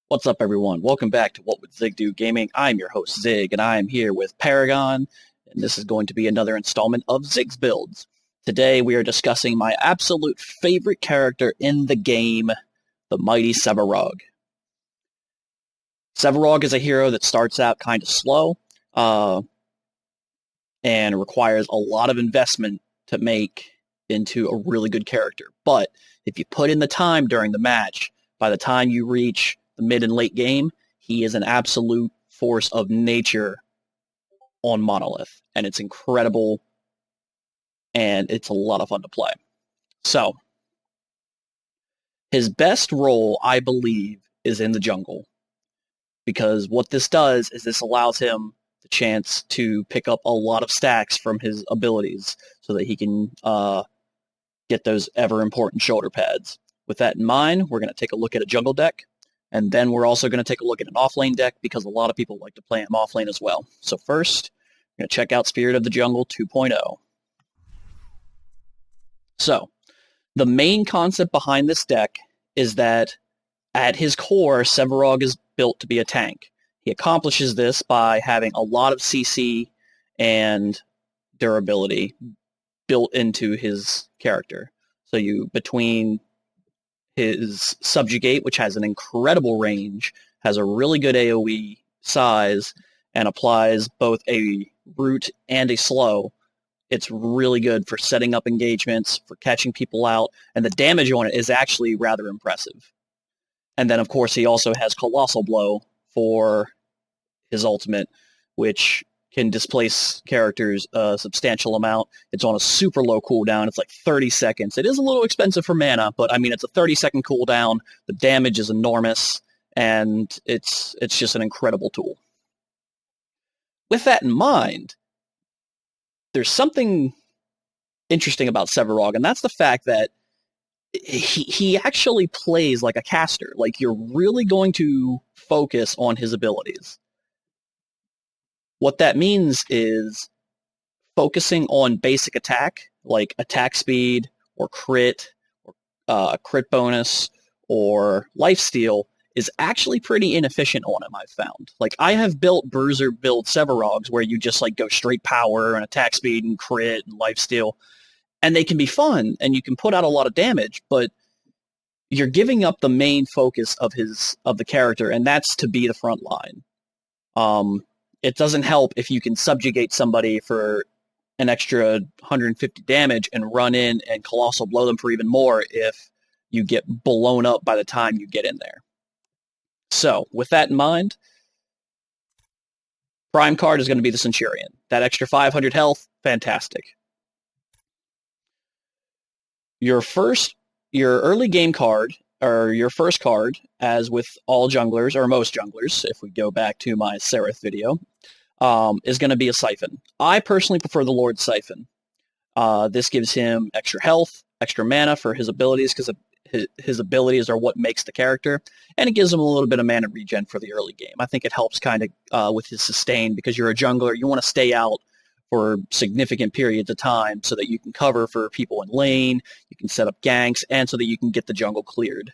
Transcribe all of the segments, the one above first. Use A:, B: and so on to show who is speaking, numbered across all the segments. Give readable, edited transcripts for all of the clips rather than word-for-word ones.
A: What's up, everyone? Welcome back to What Would Zigg Do Gaming. I'm your host, Zigg, and I am here with Paragon, and this is going to be another installment of Zigg's Builds. Today, we are discussing my absolute favorite character in the game, the mighty Sevarog. Sevarog is a hero that starts out kind of slow, and requires a lot of investment to make into a really good character. But if you put in the time during the match, by the time you reach the mid and late game, he is an absolute force of nature on Monolith, and it's incredible, and it's a lot of fun to play. So, his best role, I believe, is in the jungle, because what this does is this allows him the chance to pick up a lot of stacks from his abilities, so that he can get those ever-important shoulder pads. With that in mind, we're going to take a look at a jungle deck, and then we're also going to take a look at an offlane deck because a lot of people like to play him offlane as well. So first, we're going to check out Spirit of the Jungle 2.0. So, the main concept behind this deck is that at his core, Sevarog is built to be a tank. He accomplishes this by having a lot of CC and durability built into his character. So between his Subjugate, which has an incredible range, has a really good AoE size, and applies both a root and a slow. It's really good for setting up engagements, for catching people out, and the damage on it is actually rather impressive. And then, of course, he also has Colossal Blow for his ultimate, which can displace characters a substantial amount. It's on a super low cooldown. It's like 30 seconds. It is a little expensive for mana, but I mean, it's a 30-second cooldown. The damage is enormous, and it's just an incredible tool. With that in mind, there's something interesting about Sevarog, and that's the fact that he actually plays like a caster. Like, you're really going to focus on his abilities. What that means is focusing on basic attack, like attack speed, or crit bonus, or lifesteal, is actually pretty inefficient on him, I've found. Like, I have built Bruiser build Sevarogs where you just like go straight power and attack speed and crit and lifesteal, and they can be fun, and you can put out a lot of damage, but you're giving up the main focus of the character, and that's to be the front line. It doesn't help if you can subjugate somebody for an extra 150 damage and run in and Colossal Blow them for even more if you get blown up by the time you get in there. So, with that in mind, prime card is going to be the Centurion. That extra 500 health, fantastic. Your early game card, or your first card, as with all junglers, or most junglers, if we go back to my Seraph video, is going to be a Siphon. I personally prefer the Lord Siphon. This gives him extra health, extra mana for his abilities, because his abilities are what makes the character, and it gives him a little bit of mana regen for the early game. I think it helps kind of with his sustain, because you're a jungler, you want to stay out for significant periods of time so that you can cover for people in lane, you can set up ganks, and so that you can get the jungle cleared.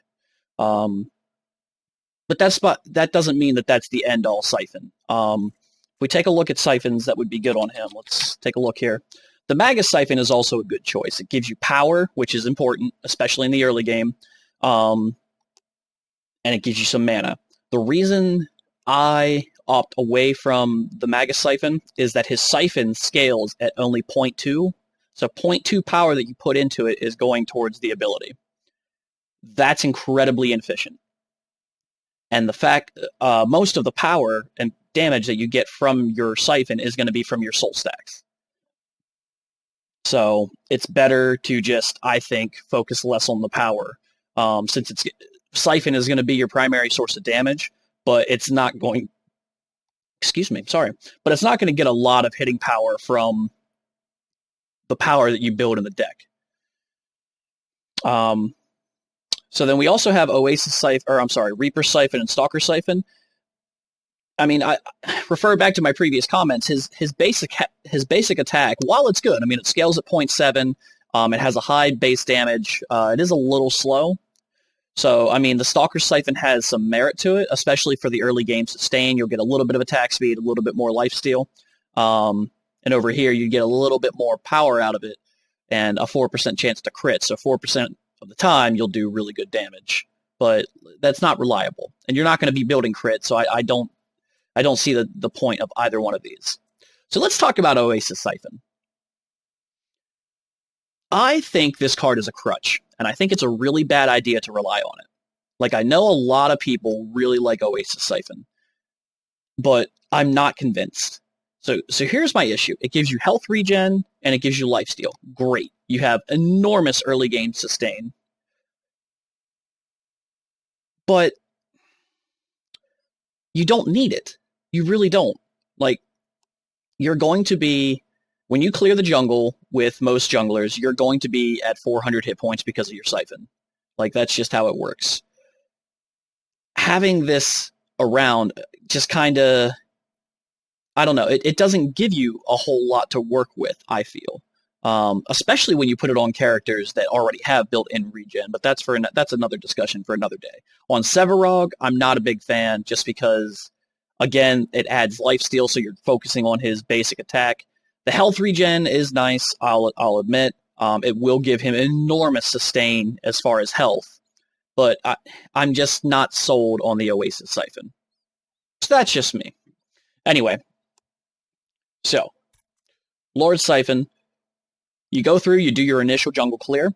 A: But that doesn't mean that that's the end-all Siphon. If we take a look at Siphons that would be good on him, let's take a look here. The Magus Siphon is also a good choice. It gives you power, which is important, especially in the early game, and it gives you some mana. The reason I opt away from the Magus Siphon is that his Siphon scales at only 0.2, so 0.2 power that you put into it is going towards the ability. That's incredibly inefficient. And the fact, most of the power and damage that you get from your Siphon is going to be from your soul stacks. So it's better to just, I think, focus less on the power, since Siphon is going to be your primary source of damage, but it's not going, but it's not going to get a lot of hitting power from the power that you build in the deck. So then we also have Reaper Siphon and Stalker Siphon. I mean, I refer back to my previous comments. His basic attack, while it's good, I mean, it scales at 0.7. It has a high base damage. It is a little slow. So, I mean, the Stalker's Siphon has some merit to it, especially for the early game sustain. You'll get a little bit of attack speed, a little bit more lifesteal. And over here, you get a little bit more power out of it and a 4% chance to crit. So 4% of the time, you'll do really good damage. But that's not reliable. And you're not going to be building crit, so I don't see the point of either one of these. So let's talk about Oasis Siphon. I think this card is a crutch, and I think it's a really bad idea to rely on it. Like, I know a lot of people really like Oasis Siphon, but I'm not convinced. So here's my issue. It gives you health regen, and it gives you lifesteal. Great. You have enormous early game sustain. But you don't need it. You really don't. Like, you're going to be... When you clear the jungle with most junglers, you're going to be at 400 hit points because of your Siphon. Like, that's just how it works. Having this around just kind of... I don't know. It doesn't give you a whole lot to work with, I feel. Especially when you put it on characters that already have built-in regen, but that's another discussion for another day. On Sevarog, I'm not a big fan just because, again, it adds lifesteal, so you're focusing on his basic attack. The health regen is nice, I'll admit. It will give him enormous sustain as far as health, but I'm just not sold on the Oasis Siphon. So that's just me. Anyway, so Lord Siphon, you go through, you do your initial jungle clear.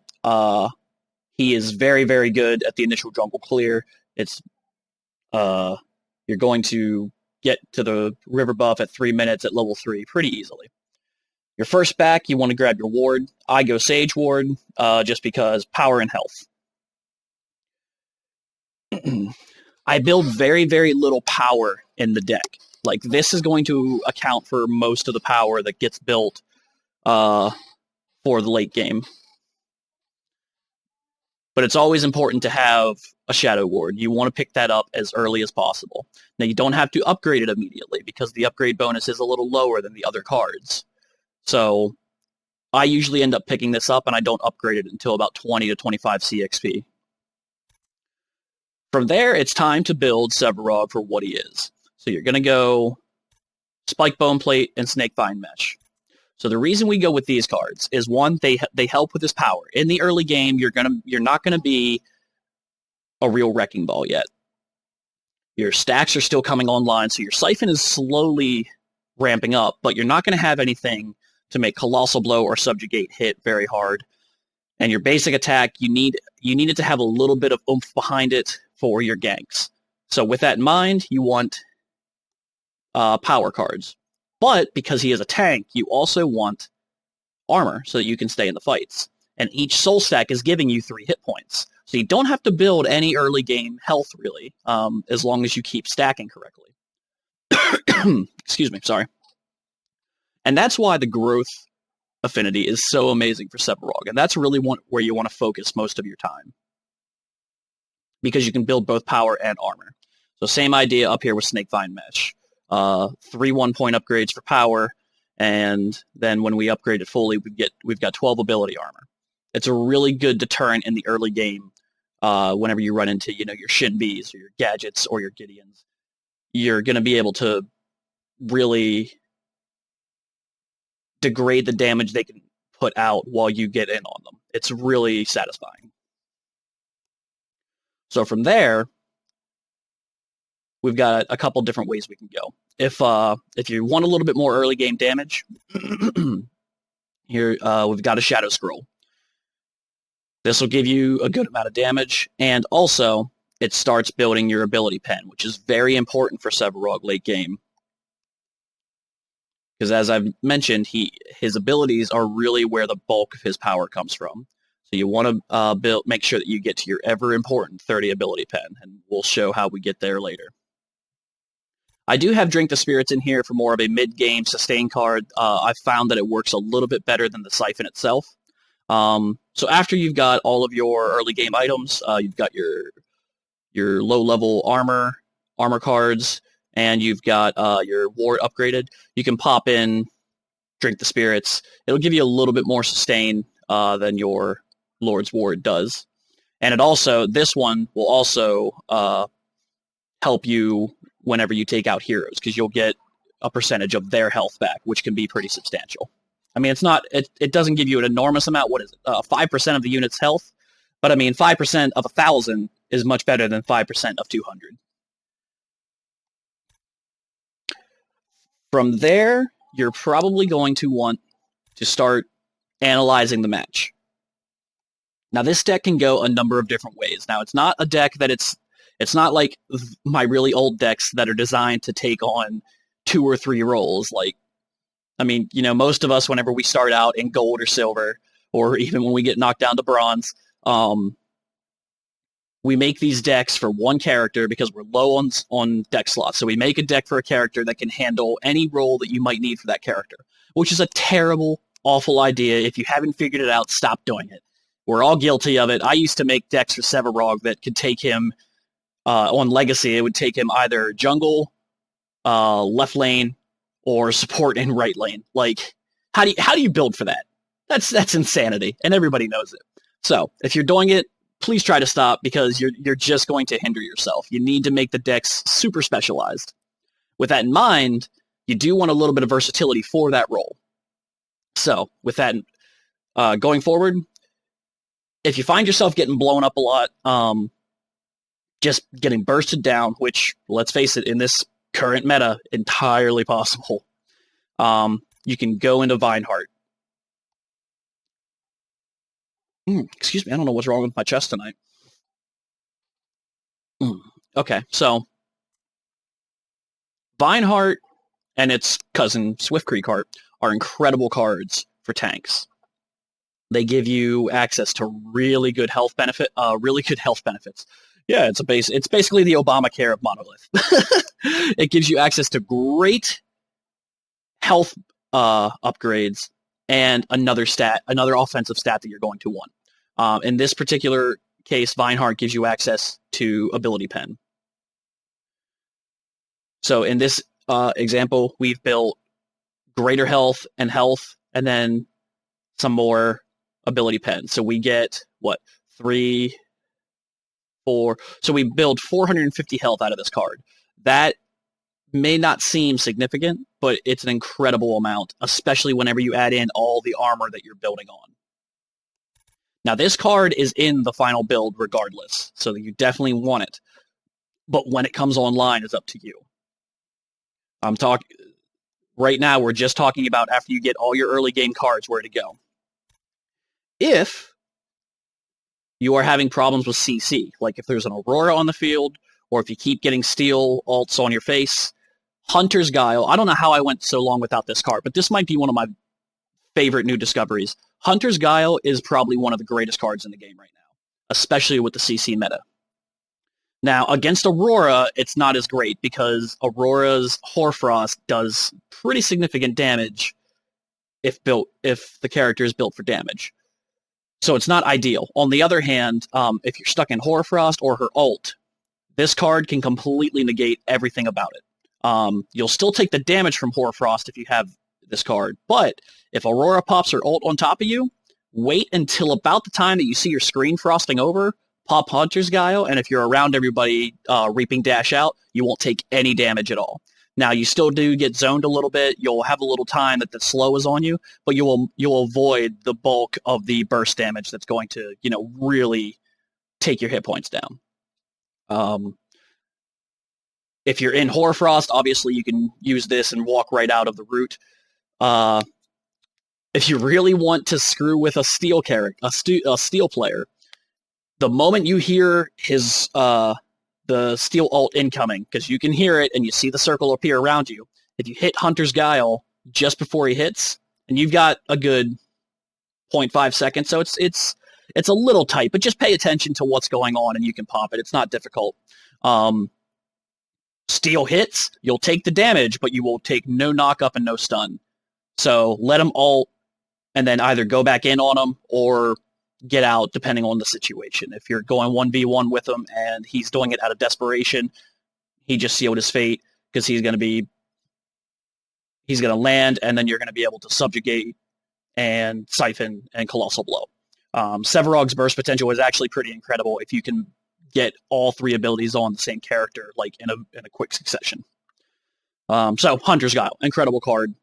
A: He is very, very good at the initial jungle clear. It's you're going to get to the river buff at 3 minutes at level 3 pretty easily. Your first back, you want to grab your ward. I go Sage Ward, just because power and health. I build very, very little power in the deck. Like, this is going to account for most of the power that gets built for the late game. But it's always important to have a Shadow Ward. You want to pick that up as early as possible. Now, you don't have to upgrade it immediately, because the upgrade bonus is a little lower than the other cards. So I usually end up picking this up, and I don't upgrade it until about 20 to 25 CXP. From there, it's time to build Sevarog for what he is. So you're going to go Spike Bone Plate and Snake Vine Mesh. So the reason we go with these cards is, one, they help with his power. In the early game, you're not going to be a real Wrecking Ball yet. Your stacks are still coming online, so your Siphon is slowly ramping up, but you're not going to have anything to make Colossal Blow or Subjugate hit very hard. And your basic attack, you need it to have a little bit of oomph behind it for your ganks. So with that in mind, you want power cards. But because he is a tank, you also want armor so that you can stay in the fights. And each soul stack is giving you 3 hit points. So you don't have to build any early game health, really, as long as you keep stacking correctly. Excuse me, sorry. And that's why the growth affinity is so amazing for Sevarog. And that's really where you want to focus most of your time, because you can build both power and armor. So same idea up here with Snake Vine Mesh. 3 1-point upgrades for power, and then when we upgrade it fully, we've got 12 ability armor. It's a really good deterrent in the early game. Whenever you run into your Shin Bs or your Gadgets or your Gideons, you're going to be able to really degrade the damage they can put out while you get in on them. It's really satisfying. So from there, we've got a couple different ways we can go. If you want a little bit more early game damage, here we've got a Shadow Scroll. This will give you a good amount of damage, and also it starts building your ability pen, which is very important for Sevarog late game. Because as I've mentioned, his abilities are really where the bulk of his power comes from. So you want to make sure that you get to your ever-important 30 ability pen, and we'll show how we get there later. I do have Drink the Spirits in here for more of a mid-game sustain card. I've found that it works a little bit better than the Siphon itself. So after you've got all of your early game items, you've got your low-level armor cards, and you've got your ward upgraded, you can pop in Drink the Spirits. It'll give you a little bit more sustain than your Lord's Ward does. And this one will also help you whenever you take out heroes, because you'll get a percentage of their health back, which can be pretty substantial. I mean, it doesn't give you an enormous amount. What is it? 5% of the unit's health? But I mean, 5% of 1,000 is much better than 5% of 200. From there, you're probably going to want to start analyzing the match. Now, this deck can go a number of different ways. Now, it's not a deck that it's not like my really old decks that are designed to take on 2 or 3 roles. Like, I mean, most of us, whenever we start out in gold or silver, or even when we get knocked down to bronze, we make these decks for one character because we're low on deck slots. So we make a deck for a character that can handle any role that you might need for that character, which is a terrible, awful idea. If you haven't figured it out, stop doing it. We're all guilty of it. I used to make decks for Sevarog that could take him on Legacy. It would take him either jungle, left lane, or support in right lane. Like, how do you build for that? That's insanity, and everybody knows it. So if you're doing it, please try to stop, because you're just going to hinder yourself. You need to make the decks super specialized. With that in mind, you do want a little bit of versatility for that role. So with that, going forward, if you find yourself getting blown up a lot, just getting bursted down, which, let's face it, in this current meta, entirely possible, you can go into Vineheart. Excuse me, I don't know what's wrong with my chest tonight. Okay, so Vineheart and its cousin Swiftcreek Heart are incredible cards for tanks. They give you access to really good health benefits. Yeah, it's basically the Obamacare of Monolith. It gives you access to great health upgrades and another offensive stat that you're going to want. In this particular case, Vineheart gives you access to Ability Pen. So in this example, we've built greater health, and then some more Ability Pen. So we get, 3, 4... So we build 450 health out of this card. That may not seem significant, but it's an incredible amount, especially whenever you add in all the armor that you're building on. Now, this card is in the final build regardless, so you definitely want it. But when it comes online, it's up to you. Right now, we're just talking about after you get all your early game cards, where to go. If you are having problems with CC, like if there's an Aurora on the field, or if you keep getting steel alts on your face, Hunter's Guile. I don't know how I went so long without this card, but this might be one of my favorite new discoveries. Hunter's Guile is probably one of the greatest cards in the game right now, especially with the CC meta. Now, against Aurora, it's not as great, because Aurora's Hoarfrost does pretty significant damage if the character is built for damage. So it's not ideal. On the other hand, if you're stuck in Hoarfrost or her ult, this card can completely negate everything about it. You'll still take the damage from Hoarfrost if you have this card, but if Aurora pops her ult on top of you, wait until about the time that you see your screen frosting over, pop Hunter's Guile, and if you're around everybody reaping dash out, you won't take any damage at all. Now, you still do get zoned a little bit. You'll have a little time that the slow is on you, but you'll avoid the bulk of the burst damage that's going to, really take your hit points down. If you're in Hoarfrost, obviously you can use this and walk right out of the route. If you really want to screw with a steel player, the moment you hear his the steel ult incoming, because you can hear it and you see the circle appear around you, if you hit Hunter's Guile just before he hits, and you've got a good 0.5 seconds, so it's a little tight, but just pay attention to what's going on and you can pop it. It's not difficult. Steel hits, you'll take the damage, but you will take no knock-up and no stun. So let him ult, and then either go back in on him or get out, depending on the situation. If you're going 1v1 with him and he's doing it out of desperation, he just sealed his fate, because he's going to land, and then you're going to be able to subjugate and siphon and colossal blow. Sevarog's burst potential is actually pretty incredible if you can get all 3 abilities on the same character, like in a quick succession. So Hunter's Guile, incredible card.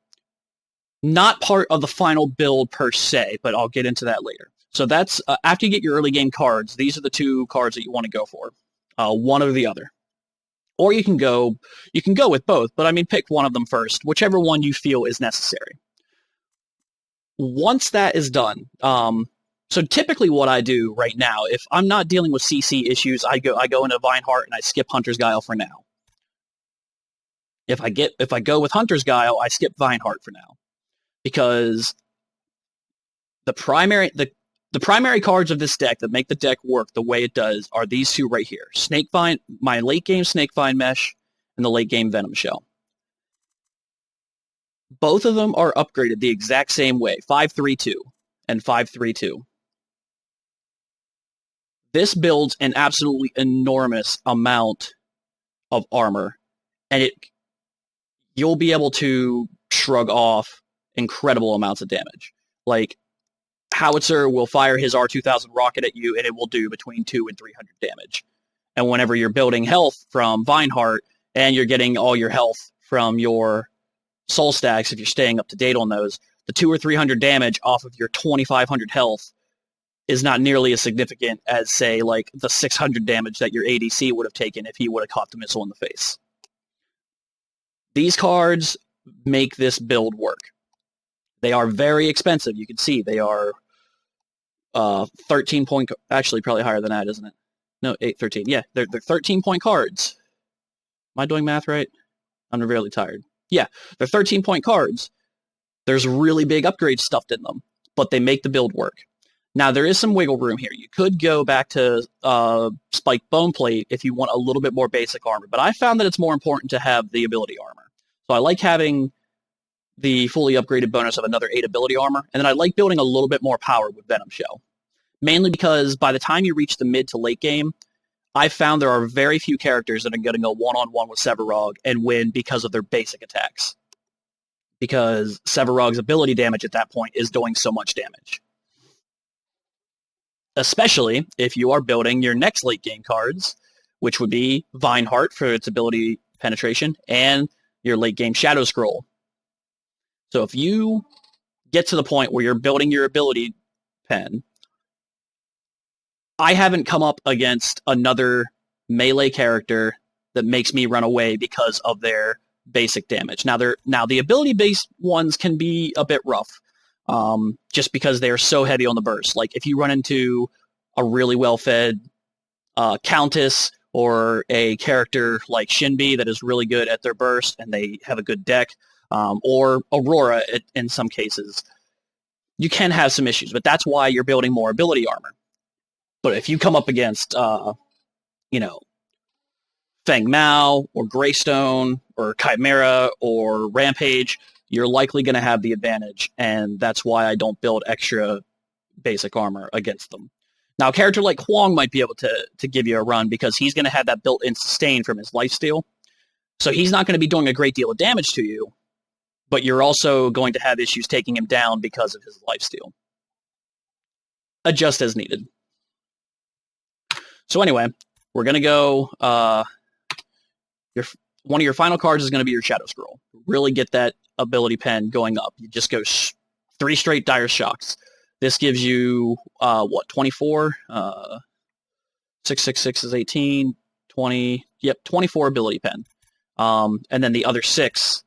A: Not part of the final build per se, but I'll get into that later. So that's after you get your early game cards, these are the 2 cards that you want to go for, one or the other. Or you can go with both, but I mean pick one of them first, whichever one you feel is necessary. Once that is done, so typically what I do right now, if I'm not dealing with CC issues, I go into Vineheart and I skip Hunter's Guile for now. If I go with Hunter's Guile, I skip Vineheart for now. Because the primary cards of this deck that make the deck work the way it does are these 2 right here. Snakevine, my late game Snakevine Mesh, and the late game Venom Shell. Both of them are upgraded the exact same way, 5/3/2 and 5/3/2. This builds an absolutely enormous amount of armor, and you'll be able to shrug off incredible amounts of damage. Like, Howitzer will fire his R2000 rocket at you, and it will do between 200 and 300 damage. And whenever you're building health from Vineheart, and you're getting all your health from your soul stacks, if you're staying up to date on those, the 200 or 300 damage off of your 2500 health is not nearly as significant as, say, like the 600 damage that your ADC would have taken if he would have caught the missile in the face. These cards make this build work. They are very expensive. You can see they are 13 point, actually probably higher than that, isn't it? No, 13. Yeah, they're 13 point cards. Am I doing math right? I'm really tired. Yeah, they're 13 point cards. There's really big upgrades stuffed in them, but they make the build work. Now, there is some wiggle room here. You could go back to Spike Bone Plate if you want a little bit more basic armor, but I found that it's more important to have the ability armor. So I like having the fully upgraded bonus of another 8 ability armor, and then I like building a little bit more power with Venom Shell. Mainly because by the time you reach the mid to late game, I've found there are very few characters that are going to go one-on-one with Sevarog and win because of their basic attacks. Because Sevarog's ability damage at that point is doing so much damage. Especially if you are building your next late game cards, which would be Vineheart for its ability penetration, and your late game Shadow Scroll. So if you get to the point where you're building your ability pen, I haven't come up against another melee character that makes me run away because of their basic damage. Now the ability-based ones can be a bit rough, just because they are so heavy on the burst. Like if you run into a really well-fed Countess or a character like Shinbi that is really good at their burst and they have a good deck, or Aurora in some cases, you can have some issues, but that's why you're building more ability armor. But if you come up against, Feng Mao or Greystone or Chimera or Rampage, you're likely going to have the advantage, and that's why I don't build extra basic armor against them. Now, a character like Huang might be able to give you a run because he's going to have that built-in sustain from his lifesteal, so he's not going to be doing a great deal of damage to you, but you're also going to have issues taking him down because of his lifesteal. Adjust as needed. So anyway, we're going to go, one of your final cards is going to be your Shadow Scroll. Really get that ability pen going up. You just go 3 straight Dire Shocks. This gives you, 24? 6 is 18, 20, 24 ability pen. And then the other 6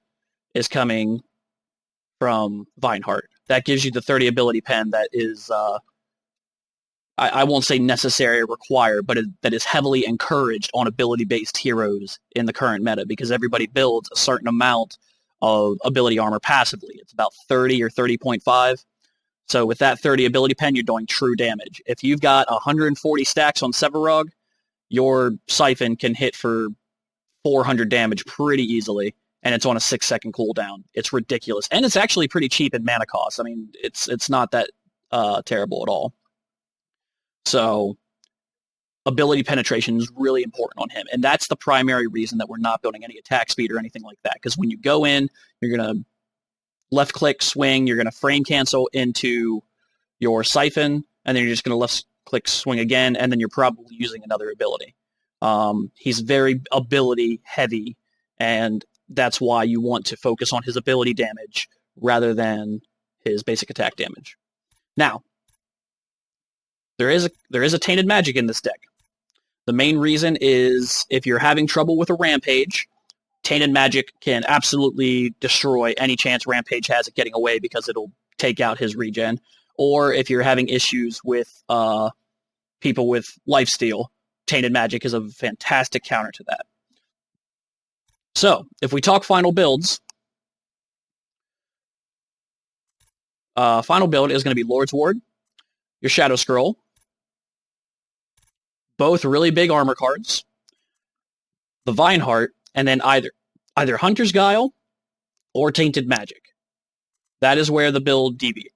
A: is coming from Vineheart. That gives you the 30 ability pen that is, I won't say necessary or required, but that is heavily encouraged on ability-based heroes in the current meta because everybody builds a certain amount of ability armor passively. It's about 30 or 30.5. So with that 30 ability pen, you're doing true damage. If you've got 140 stacks on Sevarog, your Siphon can hit for 400 damage pretty easily, and it's on a 6-second cooldown. It's ridiculous. And it's actually pretty cheap in mana cost. I mean, it's not that terrible at all. So ability penetration is really important on him, and that's the primary reason that we're not building any attack speed or anything like that, because when you go in, you're going to left-click swing, you're going to frame cancel into your Siphon, and then you're just going to left-click swing again, and then you're probably using another ability. He's very ability-heavy, and that's why you want to focus on his ability damage rather than his basic attack damage. Now, there is a tainted magic in this deck. The main reason is if you're having trouble with a Rampage, tainted magic can absolutely destroy any chance Rampage has at getting away because it'll take out his regen. Or if you're having issues with people with lifesteal, tainted magic is a fantastic counter to that. So, if we talk final builds, final build is going to be Lord's Ward, your Shadow Scroll, both really big armor cards, the Vineheart, and then either Hunter's Guile or Tainted Magic. That is where the build deviates.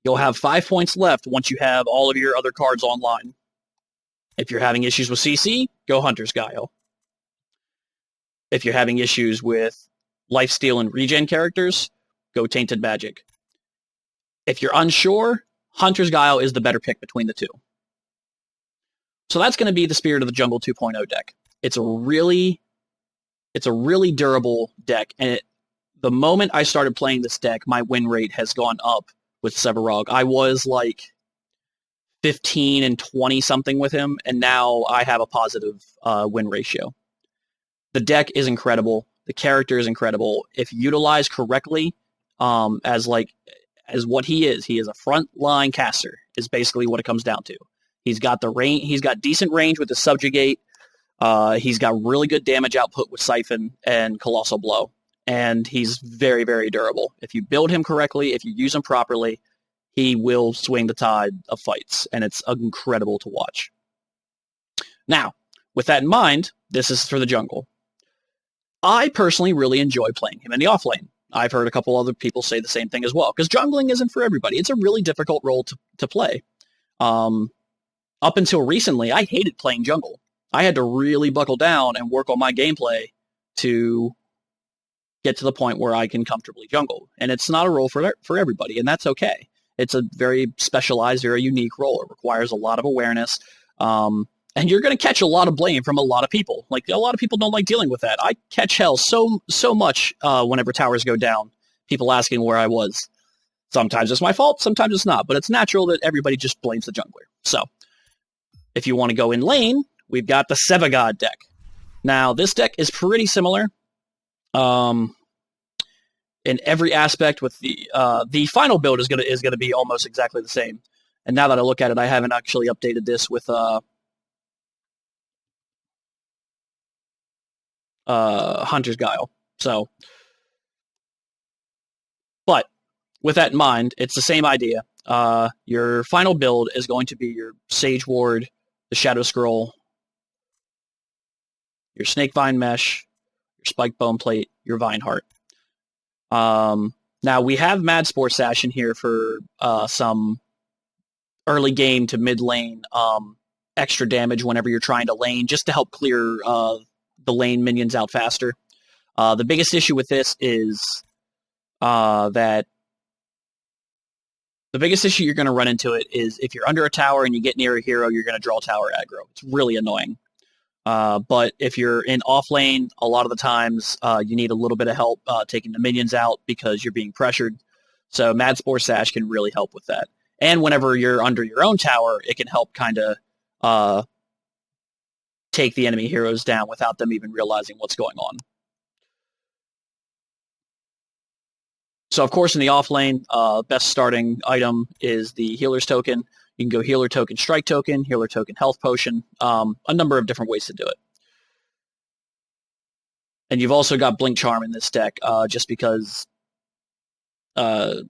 A: You'll have 5 points left once you have all of your other cards online. If you're having issues with CC, go Hunter's Guile. If you're having issues with lifesteal and regen characters, go Tainted Magic. If you're unsure, Hunter's Guile is the better pick between the two. So that's going to be the Spirit of the Jungle 2.0 deck. It's a really durable deck, and the moment I started playing this deck, my win rate has gone up with Sevarog. I was like 15 and 20 something with him, and now I have a positive win ratio. The deck is incredible. The character is incredible. If utilized correctly, as what he is a front-line caster, is basically what it comes down to. He's got the range. He's got decent range with the Subjugate. He's got really good damage output with Siphon and Colossal Blow. And he's very, very durable. If you build him correctly, if you use him properly, he will swing the tide of fights, and it's incredible to watch. Now, with that in mind, this is for the jungle. I personally really enjoy playing him in the offlane. I've heard a couple other people say the same thing as well, because jungling isn't for everybody. It's a really difficult role to play. Up until recently, I hated playing jungle. I had to really buckle down and work on my gameplay to get to the point where I can comfortably jungle. And it's not a role for everybody, and that's okay. It's a very specialized, very unique role. It requires a lot of awareness, and you're going to catch a lot of blame from a lot of people. Like, a lot of people don't like dealing with that. I catch hell so much whenever towers go down, people asking where I was. Sometimes it's my fault, sometimes it's not, but it's natural that everybody just blames the jungler. So, if you want to go in lane, we've got the Sevarog deck. Now, this deck is pretty similar in every aspect. With the final build is gonna be almost exactly the same. And now that I look at it, I haven't actually updated this with Hunter's Guile. So, but with that in mind, it's the same idea. Your final build is going to be your Sage Ward, the Shadow Scroll, your Snake Vine Mesh, your Spike Bone Plate, your Vineheart. Now, we have Mad Spore Sash in here for some early game to mid lane extra damage whenever you're trying to lane, just to help clear the lane minions out faster. The biggest issue with this is that the biggest issue you're going to run into it is if you're under a tower and you get near a hero, you're going to draw tower aggro. It's really annoying. But if you're in off lane, a lot of the times you need a little bit of help taking the minions out because you're being pressured. So Mad Spore Sash can really help with that. And whenever you're under your own tower, it can help kind of take the enemy heroes down without them even realizing what's going on. So, of course, in the off lane, best starting item is the Healer's Token. You can go Healer Token, Strike Token, Healer Token, Health Potion, a number of different ways to do it. And you've also got Blink Charm in this deck, just because I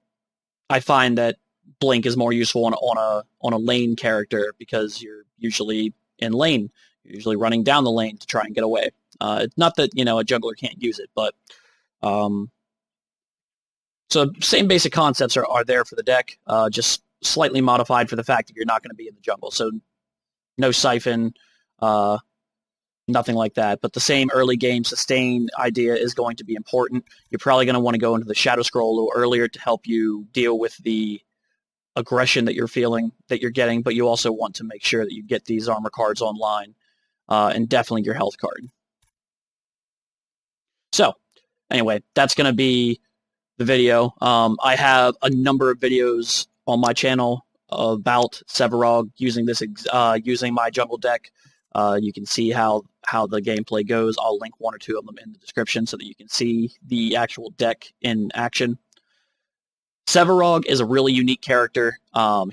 A: find that Blink is more useful on a lane character because you're usually in lane. You're usually running down the lane to try and get away. It's not that, a jungler can't use it, but... So same basic concepts are there for the deck, just slightly modified for the fact that you're not going to be in the jungle. So no Siphon, nothing like that. But the same early game sustain idea is going to be important. You're probably going to want to go into the Shadow Scroll a little earlier to help you deal with the aggression that you're feeling, that you're getting, but you also want to make sure that you get these armor cards online, and definitely your health card. So, anyway, that's going to be the video. I have a number of videos on my channel about Sevarog using this, using my jungle deck. You can see how the gameplay goes. I'll link one or two of them in the description so that you can see the actual deck in action. Sevarog is a really unique character.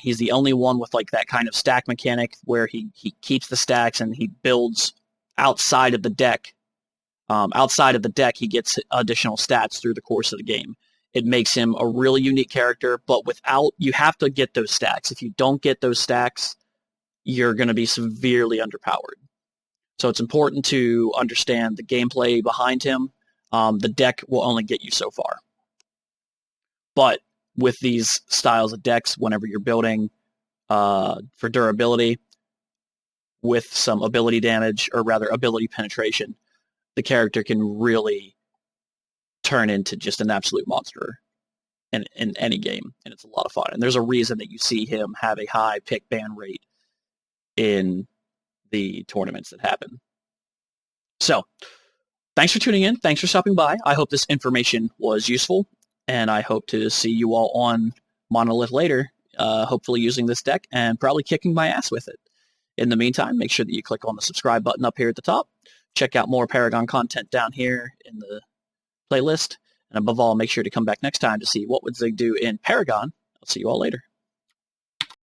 A: He's the only one with like that kind of stack mechanic where he keeps the stacks and he builds outside of the deck. Outside of the deck, he gets additional stats through the course of the game. It makes him a really unique character, but you have to get those stacks. If you don't get those stacks, you're going to be severely underpowered. So it's important to understand the gameplay behind him. The deck will only get you so far. But with these styles of decks, whenever you're building for durability with some ability damage, or rather ability penetration, the character can really turn into just an absolute monster in any game, and it's a lot of fun. And there's a reason that you see him have a high pick ban rate in the tournaments that happen. So, thanks for tuning in. Thanks for stopping by. I hope this information was useful, and I hope to see you all on Monolith later, hopefully using this deck and probably kicking my ass with it. In the meantime, make sure that you click on the subscribe button up here at the top. Check out more Paragon content down here in the playlist. And above all, make sure to come back next time to see what would Zigg do in Paragon. I'll see you all later.